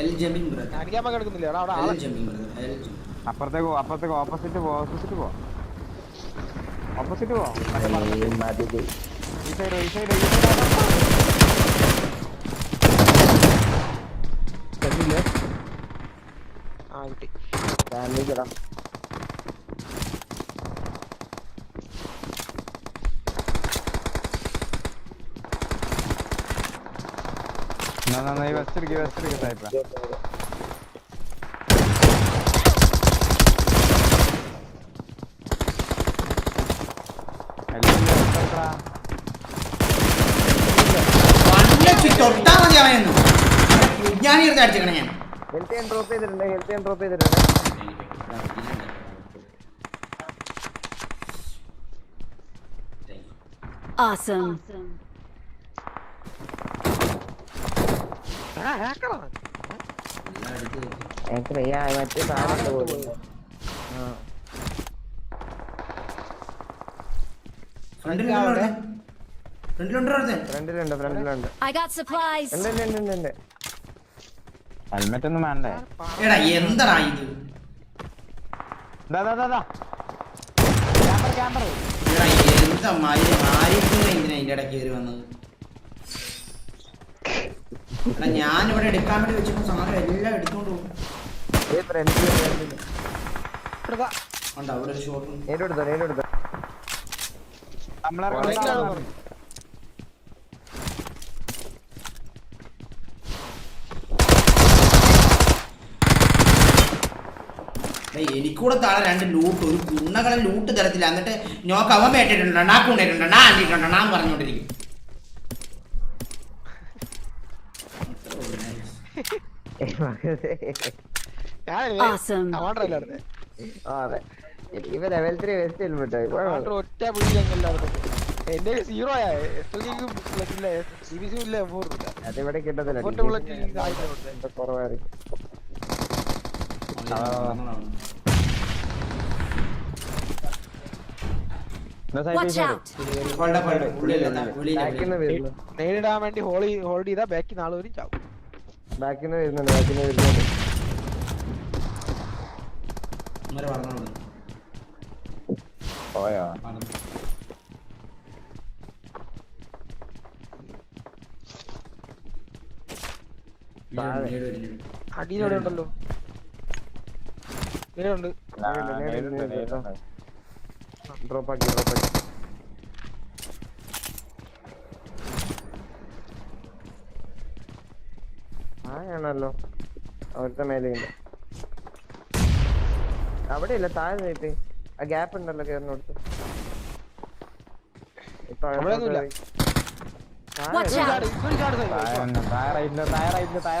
L jumping brother. അടിക്കാൻ കിടക്കുന്നില്ല അവിടെ L ആളെ ജമ്പിംഗ് ബ്രദർ. L jumping. അപ്പുറത്തേക്ക് ഓപ്പോസിറ്റ് പോ ഈ സൈഡ് ആ കിട്ടി ഫാമിലിക്കടാ നന്നായി വെസ്റ്റ് എടുക്കുക സായിപ്പ തൊട്ടാ മതി അവനെന്നു ഞാൻ ഇരുന്ന് അടിച്ചേക്കണേ ഞാൻ. ഹെൽത്ത് ഞാൻ ഡ്രോപ്പ് ചെയ്തിട്ടുണ്ട് Awesome. മറ്റേ സാധനം പോയി ഫ്രണ്ടിലുണ്ട് I got supplies. ഉണ്ട് ഹെൽമെറ്റ് ഒന്നും വേണ്ടേ? എടാ എന്താടാ ഇത്? ക്യാമറ എടാ എന്താ മാരിക്കുന്ന എന്തിനാ ഇതിന്റെ ഇടയ്ക്ക് കയറി വന്നത്? എടാ ഞാനിവിടെ എടുക്കാൻ വേണ്ടി വെച്ചപ്പോ സാധനം എല്ലാം എടുത്തോണ്ട് പോകും. ഉണ്ടോ അവിടെ ഒരു ഷോട്ട്? നേരിടുത്തോ എനിക്കൂടെ താഴെ രണ്ട് ലൂട്ട്, ഒരു കുണ്ണകളെ ലൂട്ട് തരത്തില്ല. എന്നിട്ട് നോക്ക് അവൻ പേട്ടിട്ടുണ്ടോ, നാ കൊണ്ടിട്ടുണ്ടോ, നാ അണ്ടിട്ടുണ്ടോ, നാൻ പറഞ്ഞോണ്ടിരിക്കും. Awesome. ഇവ ലെവൽ 3 വെസ്റ്റ് ഹെൽമെറ്റ് ഒറ്റ പിടിയിലെല്ലാവർക്കും എന്റെ സീറോ അതിവിടെ കിട്ടത്തില്ല കുറവായിരിക്കും. Watch out. നേരിടാൻ വേണ്ടി ഹോൾഡ് ചെയ്താ ബാക്കി നാളെ വരും ചാവും. ബാക്കിന്ന് വരുന്നുണ്ട് പോയോ? അടിയിലൂടെ ഉണ്ടല്ലോ ഉണ്ട്. ഡ്രോപ്പ് ആക്കി ആണല്ലോ അവിടുത്തെ മേലെയുണ്ട്. അവിടെ ഇല്ല താഴെ പോയിട്ട് ആ ഗ്യാപ്പ് ഉണ്ടല്ലോ കേറിനോടുത്ത്. Watch out.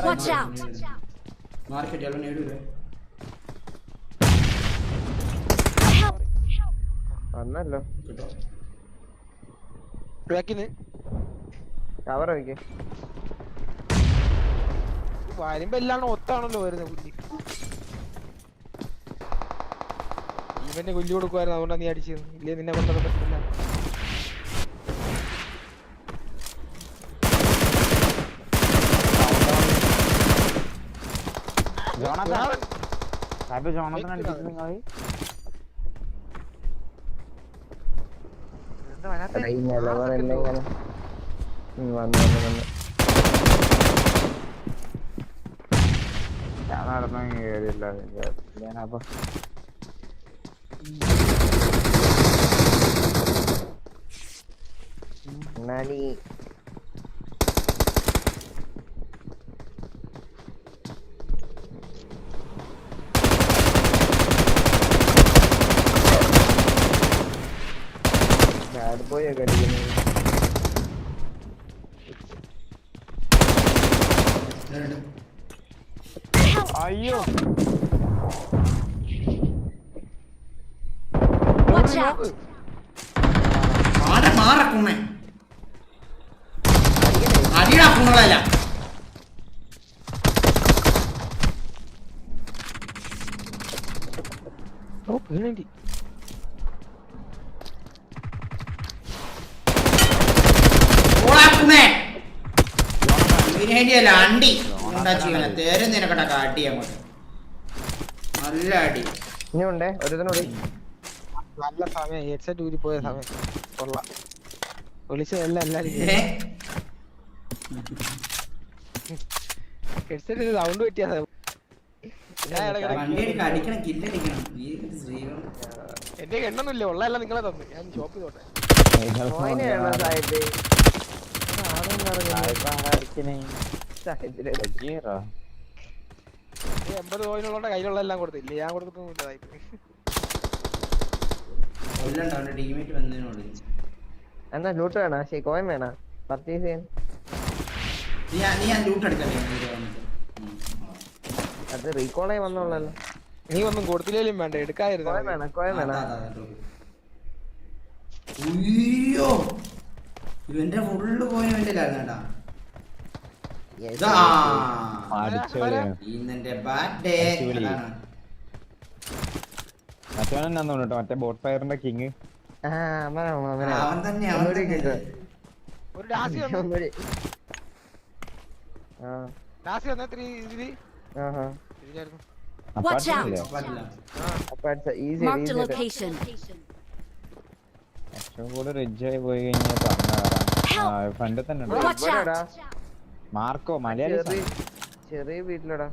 Watch out. വന്നല്ലോ ബാക്കിന്ന് കവർ വയ്ക്കേ വരുമ്പോ എല്ലാം ഒത്താണല്ലോ വരുന്നത്. കുല്ലി ഇവന്റെ കൊല്ലി കൊടുക്കുവായിരുന്നു, അതുകൊണ്ടാ നീ അടിച്ചത്. ഇല്ലേ നിന്നെ കൊണ്ടൊന്നും പറ്റില്ല. ഞാൻ നടന്നു കേറിയില്ല ഞാനപ്പോ ബാഡ് ബോയ് ഒക്കെ അടിക്കുന്നത്. അയ്യോ Watch out. മാറക്കുന്നേ അടിയടാ കുണ്ണളല്ല. അണ്ടി ഉണ്ടാ തേരും നിനക്കട കാട്ടി അങ്ങോട്ട് നല്ല അടി ഇനി ഉണ്ടേ ഒരുത്തനോടി നല്ല സമയം ഹെഡ്സെറ്റ് ഊരി പോയ സമയം കൊള്ളാം വിളിച്ചതല്ല എല്ലാരും ഹെഡ്സെറ്റ് സൗണ്ട് പറ്റിയ അടിക്കണം കില്ലടിക്കണം എന്റെ എണ്ണൊന്നുമില്ല ഉള്ളതല്ല നിങ്ങളെ തന്നു ഞാൻ ഷോപ്പ് ചെയ്തോട്ടെ മോനെയാണോ സാഹിബ് ഹീറോ 80 കോയിനുള്ള കയ്യിലുള്ള എല്ലാം കൊടുത്തില്ലേ ഞാൻ കൊടുത്തിട്ടൊന്നുമില്ല കൊല്ലണ്ട അവന്റെ ടീമേറ്റ് വന്നതിനോട് എന്നാ ലൂട്ട് വേണ കോയം വേണ പർച്ചേസ് ചെയ്യാൻ നീ ഞാൻ ലൂട്ട് എടുക്കല്ലേ അത് റീകോളായി വന്നോളല്ലോ നീ ഒന്നും കൊടുത്തില്ലേലും വേണ്ട എടുക്കാതിരുന്ന കോയം വേണ അയ്യോ ഇവന്റെ ഫുള്ള് പോയിന് വേണ്ടി കേട്ടാ ഇന്നെന്റെ ബാറ്റ് മറ്റവനെന്നാന്ന് കേട്ടോ മറ്റേ ബോട്ട് ഫയറിന്റെ കിങ് അവൻ തന്നെ ഒരു ഡാസി ഡാസി വന്ന ഇതിലായിരുന്നു Watch out! Easy Marked a location. കൂടെ റിജായി പോയി കഴിഞ്ഞാൽ പറഞ്ഞ ഫ്രണ്ട് തന്നെ Watch out! മാർക്കോ മലയാളി ചെറിയ വീട്ടിലടാ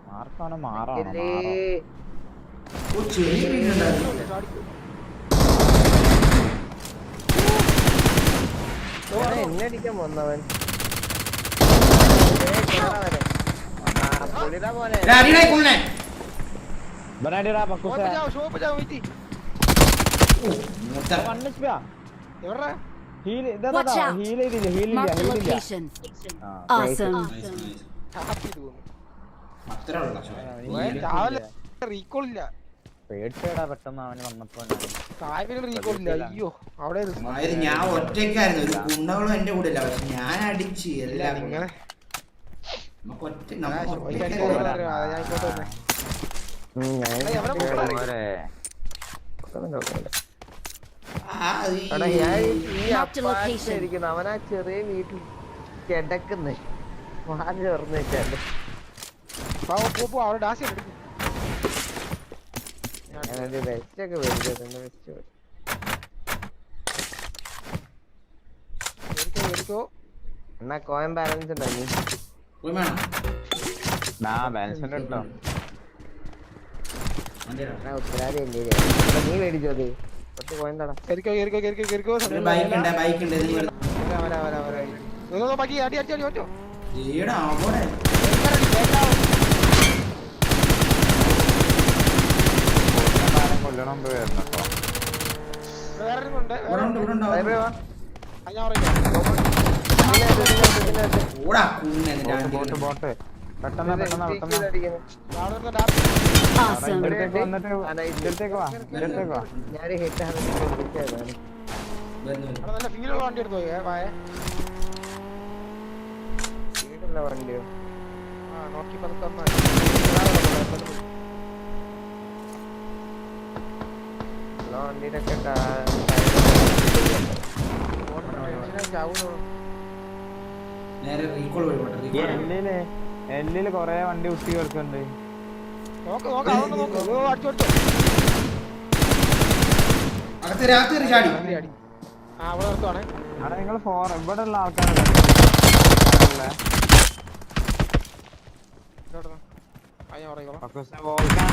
മാർക്കാണോ മാറാണോ ചെറിയ വീടുണ്ടായിരുന്നു എന്നെ അടിക്കാൻ വന്നവൻ പുള്ളിയുടെ പോലെ ഷോപ്പ് ജാ വീട്ടി എവിടാ Watch out! Marked a location. Awesome. Recall ഇല്ല പേടിച്ചേടാ പെട്ടെന്ന് അവന് വന്നപ്പോ സാഹിബിന് റീകോൾ ഇല്ല അയ്യോ അവിടെ ഞാൻ ഒറ്റയ്ക്കായിരുന്നു ഒരു കുണ്ടകളും എന്റെ കൂടെ ഇല്ല പക്ഷെ ഞാൻ അടിച്ച് എല്ലാം നിങ്ങളെ അവനാ ചെറിയ വീട്ടിൽ കിടക്കുന്നേ വാല് തുറന്നു വെച്ചാണ്ട് അവിടെ ഡാസി ഞാനൊരു വെസ്റ്റ് ഒക്കെ മേടിച്ചത് വെസ്റ്റ് എന്നാ കോയം ബാലൻസ് ഉണ്ടോ നീ കേട്ടോ ഉത്തരാതി നീ മേടിച്ചോ അത് കുറച്ച് കോയം തടാ ബാക്കി അടി അടി അടി പറ്റോ കൊല്ലണം വരുന്നു വേറെ ബോട്ട് ബോട്ട് പെട്ടെന്ന് പെട്ടെന്ന് പെട്ടെന്ന് Awesome. ഇവിടത്തേക്ക് വാ ഞാൻ ഹിറ്റാണ് നല്ല ഫീലുള്ള വണ്ടി എടുത്തു വീടുള്ള വണ്ടിയോ നോക്കി പതുക്കെ വണ്ടിയുടെ ഒക്കെ നേരെ റീകോൾ എല്ലില് കൊറേ വണ്ടി കുത്തി കേൾക്കുന്നുണ്ട് അകത്ത് രാത്രി ചാടി അവിടെ നിർത്തുവാണേ അവിടെ നിങ്ങൾ ഇവിടെ ഉള്ള ആൾക്കാരല്ലേ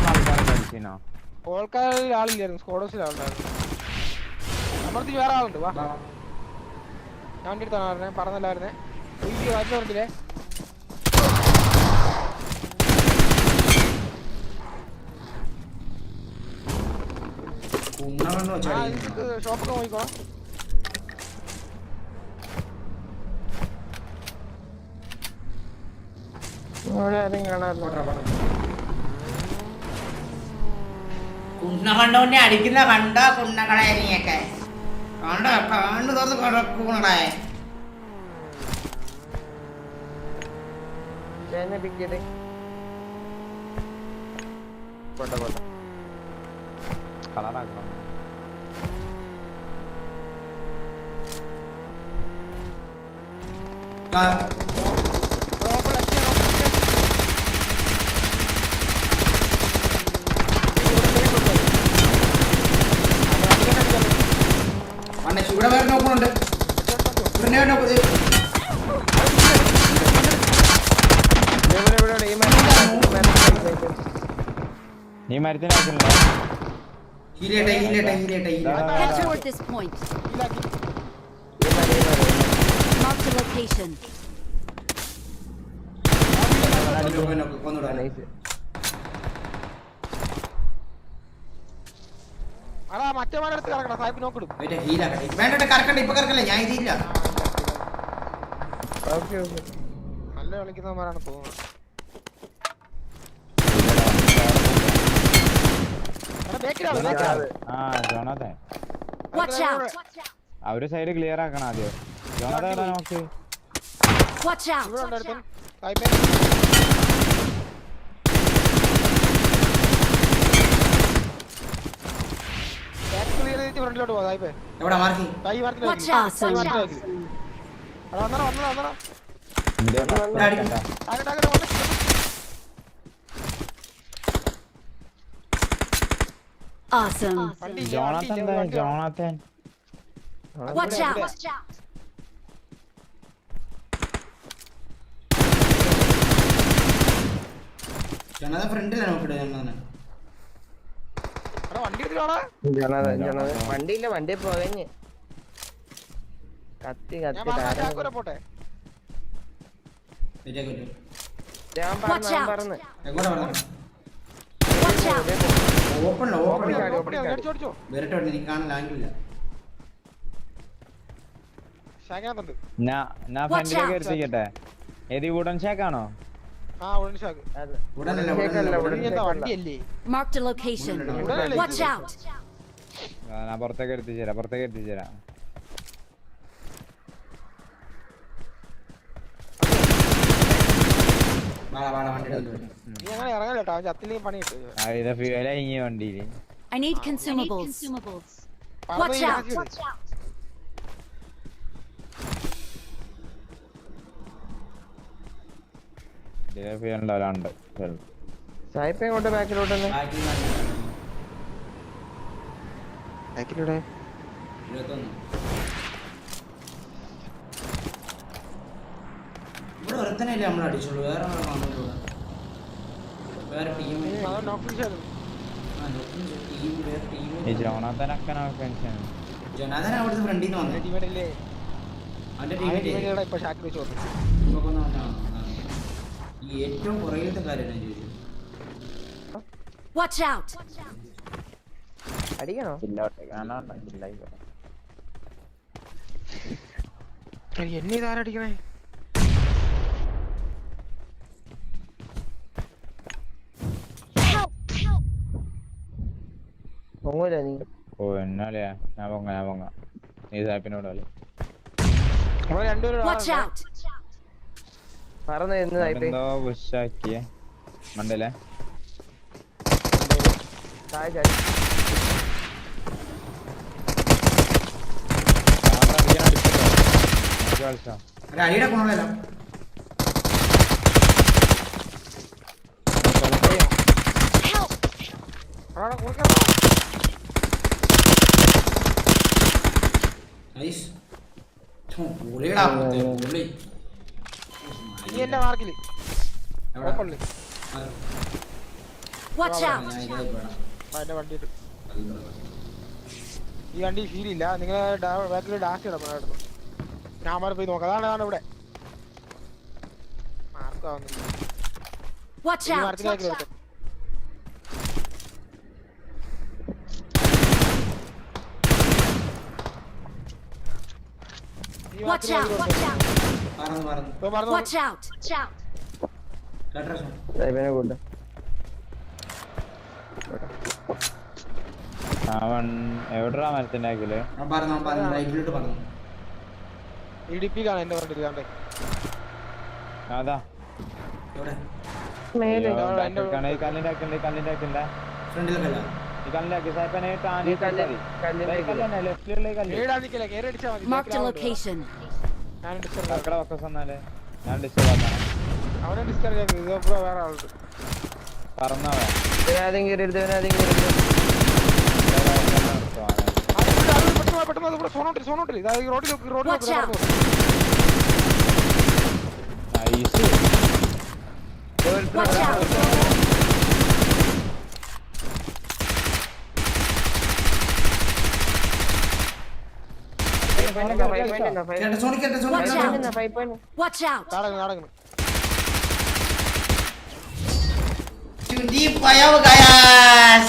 ആൾക്കാരൊക്കെ അടിച്ചിനോ ഓൾക്കാരിൽ ആളില്ലായിരുന്നു സ്കോഡോസിൽ ആളുണ്ടായിരുന്നു നമ്മളടുത്ത് വേറെ ആളുണ്ട് വാ ഞാൻ വണ്ടി എടുത്താണ് പറഞ്ഞേ പറഞ്ഞല്ലായിരുന്നേ വരുന്ന പറഞ്ഞില്ലേ ഷോപ്പൊക്കെ നോക്കിക്കോളാം കുണ്ണ കണ്ടോന്നെ അടിക്കുന്ന കണ്ട കുണ്ണകളെ നീയൊക്കെ കണ്ട കണ്ണു തുറന്ന് കിടക്കൂണേ കളറാക്കണം നീ മരത്തിനാക്കണ്ടോ? Head toward this point. Mark the location. അടാ മറ്റേ മലടുത്ത് കിടക്കണം സാഹിബ് നോക്കിടും. വേണ്ട കറക്കണ്ട, ഇപ്പൊ കറക്കല്ല, ഞാൻ ഇതില്ല. നല്ല കളിക്കുന്നവന്മാരാണ് തോന്നുന്നത്. ആ ജോണാഥൻ Watch out. അവര് സൈഡ് ക്ലിയർ ആക്കണം ആദ്യം. ജോണാഥൻ നോക്ക്. Watch out. ഇവിടെ ഉണ്ട് അടുത്ത് സാഹിബേ. ഫ്രണ്ടിലോട്ട് പോകാം സാഹിബേ. എവിടെ മാർക്കി? കൈ മാർക്കിൽ Watch out. വന്നടാ Awesome. ജോണാഥൻ ജോണാഥൻ Watch out. ജനത ഫ്രണ്ടിലാണ് നോക്കിട്ട് വണ്ടി എടുത്തിട്ടാണ്. വണ്ടിയില്ല, വണ്ടി പോകഞ്ഞ് കത്തി ഞാൻ കത്തി പോട്ടെ. ഞാൻ Watch out. പറഞ്ഞു Watch out. അടിച്ചോടിച്ചോ വേറിട്ടോട്ട് എനിക്ക് കാണാൻ ലാംഗ്വില്ല. ഷാഗിനകത്തുണ്ട്. ഞാൻ ഫ്രണ്ടിലേക്ക് എടുത്തിക്കട്ടെ. ഏത് വുഡൻ ഷാക്കാണോ? ആ ഉടൻ ഷാഗ്. ഉടനല്ല വണ്ടിയല്ലേ. Mark the location. Watch out. ഞാൻ പുറത്തേക്ക് എടുത്തിച്ചേരാം, പുറത്തേക്ക് എടുത്തിച്ചേരാം. നീ അങ്ങനെ ഇറങ്ങല്ലോ അവൻ ചത്തില്ലെങ്കിൽ പണി കിട്ടും. ഇത് ഫ്യൂല ഇങ്ങനെ വണ്ടിയില്. I need consumables. Watch out. Fuel ഉണ്ടാവലുണ്ട്. സായിപ്പ് എങ്ങോട്ട് ബാക്കിലോട്ട് ബാക്കിലൂടെ ഇവിടെ ഒരുത്തനല്ലേ നമ്മൾ അടിച്ചുള്ളൂ, വേറെ വേറെ ടീം ഈ ജോണാഥനൊക്കെ പെൻഷൻ. ജനാഥൻ അവിടുത്തെ ഫ്രണ്ടിൽ നിന്ന് വന്നു. ടീമേറ്റല്ലേ അവന്റെ ടീമിൽ ഇപ്പൊ ഷാക്കിൽ വെച്ച് കൊടുത്തു. ഈ ഏറ്റവും പുറകിലത്തെ കാര്യമാണ് ചോദിച്ചത്. Watch out. അടിക്കണോ? എന്നെ ഇതാരടിക്കണേ? പൊങ്ങൂല നീ. ഓ എന്നാലെയാ, ഞാൻ പൊങ്ങ നീ സാപ്പിനോട് കളി. നമ്മള് രണ്ടുപേരും Watch out. പറഞ്ഞു എന്ന് സായിപ്പേ എന്തോ ബുഷാക്കിയേ മണ്ടല്ലേ. താഴെ ചാടി കളിച്ചോ. ഒരു അടിയുടെ കൊണ്ടല്ലോ. നൈസ്. പുള്ളിയുടെ പുള്ളി നീ എന്റെ മാർക്കില് എവിടെ? Watch out. എന്റെ വണ്ടി ഈ വണ്ടി ഫീൽ ഇല്ല. നിങ്ങളെ ബാക്കിൽ ഡാൻസ് ഇടണം. ഞാൻ മാറി പോയി നോക്കാം. അതാണ് ഇവിടെ മാർക്ക് ആവുന്നില്ല. Watch out. മാർക്കിലേക്ക് എടുത്തു. Watch out. പറഞ്ഞു Watch out. സായിപ്പിനെ കൂട്ട അവൻ എവിടാ മരത്തിന്റെ ആക്കില്? റൈറ്റിലോട്ട് പറഞ്ഞു. ഇടിപ്പിക്കാണ് എന്റെ ഫ്രണ്ടിൽ കണ്ടേ. അതാ എവിടെ? മേലെ കല്ലിന്റെ ആക്കില്ല. ഫ്രണ്ടിലൊക്കെ ഈ കല്ലിന്റെ ആക്കി സായിപ്പനെ ലെഫ്റ്റിലുള്ള കല്ല്. ഏടാനിക്കല കേറി അടിച്ചാ മതി. Mark the location. ഞാൻ ഡിസ്റ്റർബ് മക്കളെ ഒക്കെ വന്നാലേ ഞാൻ ഡിസ്റ്റർബ് ആക്കണം. അവനെ ഡിസ്റ്റർബ് ചെയ്യാൻ ഇതോ വേറെ ആളുണ്ട്. പറഞ്ഞവൻ ഇവനാദ്യം കയറിയത് ഇവനാദ്യം കയറിയത് പെട്ടെന്ന് ഇവിടെ സോണോട്ടില്ല. റോഡിൽ Watch out. Nice. Watch out! കേട്ടോ സോണി കേട്ടോ സോണി Watch കേട്ടോ. out! Watch out! നടക്കുന്നു 25 guys.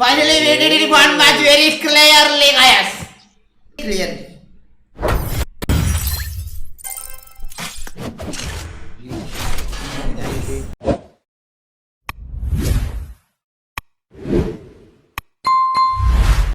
Finally we did it one match very clearly guys. Clear.